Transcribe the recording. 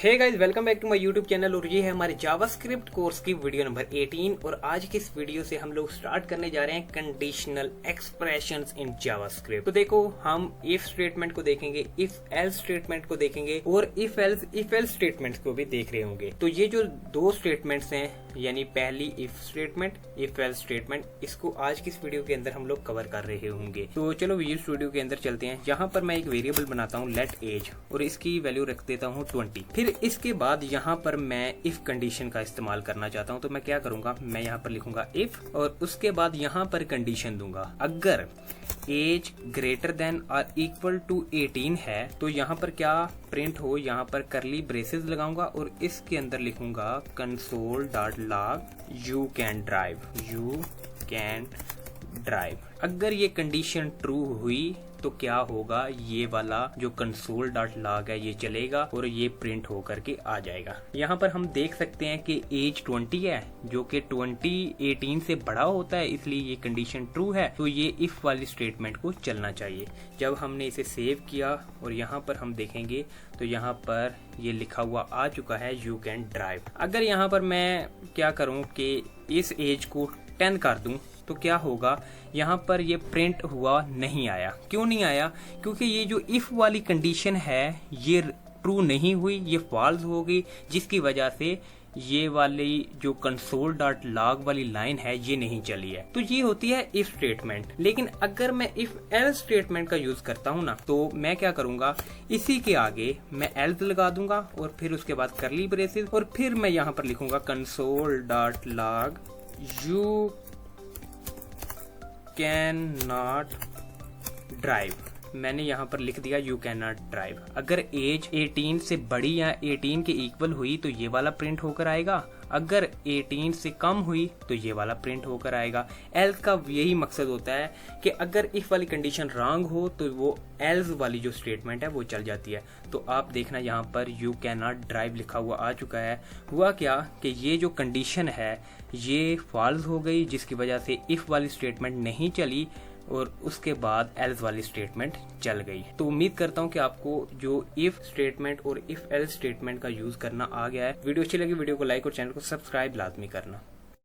Hey guys, welcome back to my YouTube channel. और ये है हमारे जावास्क्रिप्ट कोर्स की वीडियो नंबर 18। और आज की इस वीडियो से हम लोग स्टार्ट करने जा रहे हैं कंडीशनल एक्सप्रेशंस इन जावास्क्रिप्ट। तो देखो, हम इफ स्टेटमेंट को देखेंगे, इफ एल्स स्टेटमेंट को देखेंगे और इफ एल्स स्टेटमेंट्स को भी देख रहे होंगे। तो ये जो दो स्टेटमेंट्स हैं, यानी पहली if statement, if else statement, इसको आज की इस वीडियो के अंदर हम लोग कवर कर रहे होंगे। तो चलो विजुअल स्टूडियो के अंदर चलते हैं। यहाँ पर मैं एक वेरिएबल बनाता हूँ लेट एज, और इसकी वैल्यू रख देता हूँ 20। फिर इसके बाद यहाँ पर मैं इफ कंडीशन का इस्तेमाल करना चाहता हूँ। तो मैं क्या करूंगा, मैं यहाँ पर लिखूंगा इफ, और उसके बाद यहाँ पर कंडीशन दूंगा। अगर एज ग्रेटर देन और इक्वल टू 18 है तो यहाँ पर क्या प्रिंट हो, यहाँ पर करली ब्रेसेस लगाऊंगा और इसके अंदर लिखूंगा console dot log you can drive. अगर ये कंडीशन ट्रू हुई तो क्या होगा, ये वाला जो कंसोल डॉट लॉग है ये चलेगा और ये प्रिंट होकर के आ जाएगा। यहाँ पर हम देख सकते हैं कि एज 20 है, जो कि 20 18 से बड़ा होता है, इसलिए ये कंडीशन ट्रू है। तो ये इफ वाली स्टेटमेंट को चलना चाहिए। जब हमने इसे सेव किया और यहाँ पर हम देखेंगे तो यहाँ पर ये लिखा हुआ आ चुका है यू कैन ड्राइव। अगर यहाँ पर मैं क्या करूँ कि इस एज को 10 कर दूं तो क्या होगा, यहाँ पर ये प्रिंट हुआ नहीं आया। क्यों नहीं आया? क्योंकि ये जो इफ वाली कंडीशन है ये ट्रू नहीं हुई, ये फॉल्स हो गई, जिसकी वजह से ये वाली जो कंसोल डॉट लॉग वाली लाइन है ये नहीं चली है। तो ये होती है इफ स्टेटमेंट। लेकिन अगर मैं इफ एल्स स्टेटमेंट का यूज करता हूँ ना, तो मैं क्या करूंगा, इसी के आगे मैं एल्स लगा दूंगा और फिर उसके बाद करली ब्रेसेस, और फिर मैं यहाँ पर लिखूंगा console dot log you can not drive. मैंने यहाँ पर लिख दिया यू कैन नॉट ड्राइव। अगर एज 18 से बड़ी या 18 के इक्वल हुई तो ये वाला प्रिंट होकर आएगा, अगर 18 से कम हुई तो ये वाला प्रिंट होकर आएगा। एल्स का यही मकसद होता है कि अगर इफ वाली कंडीशन रॉन्ग हो तो वो एल्स वाली जो स्टेटमेंट है वो चल जाती है। तो आप देखना यहाँ पर यू कैन नॉट ड्राइव लिखा हुआ आ चुका है। हुआ क्या कि ये जो कंडीशन है ये फॉल्स हो गई, जिसकी वजह से इफ वाली स्टेटमेंट नहीं चली और उसके बाद एल्स वाली स्टेटमेंट चल गई। तो उम्मीद करता हूँ कि आपको जो इफ स्टेटमेंट और इफ एल्स स्टेटमेंट का यूज करना आ गया है। वीडियो अच्छी लगी वीडियो को लाइक और चैनल को सब्सक्राइब लाजमी करना।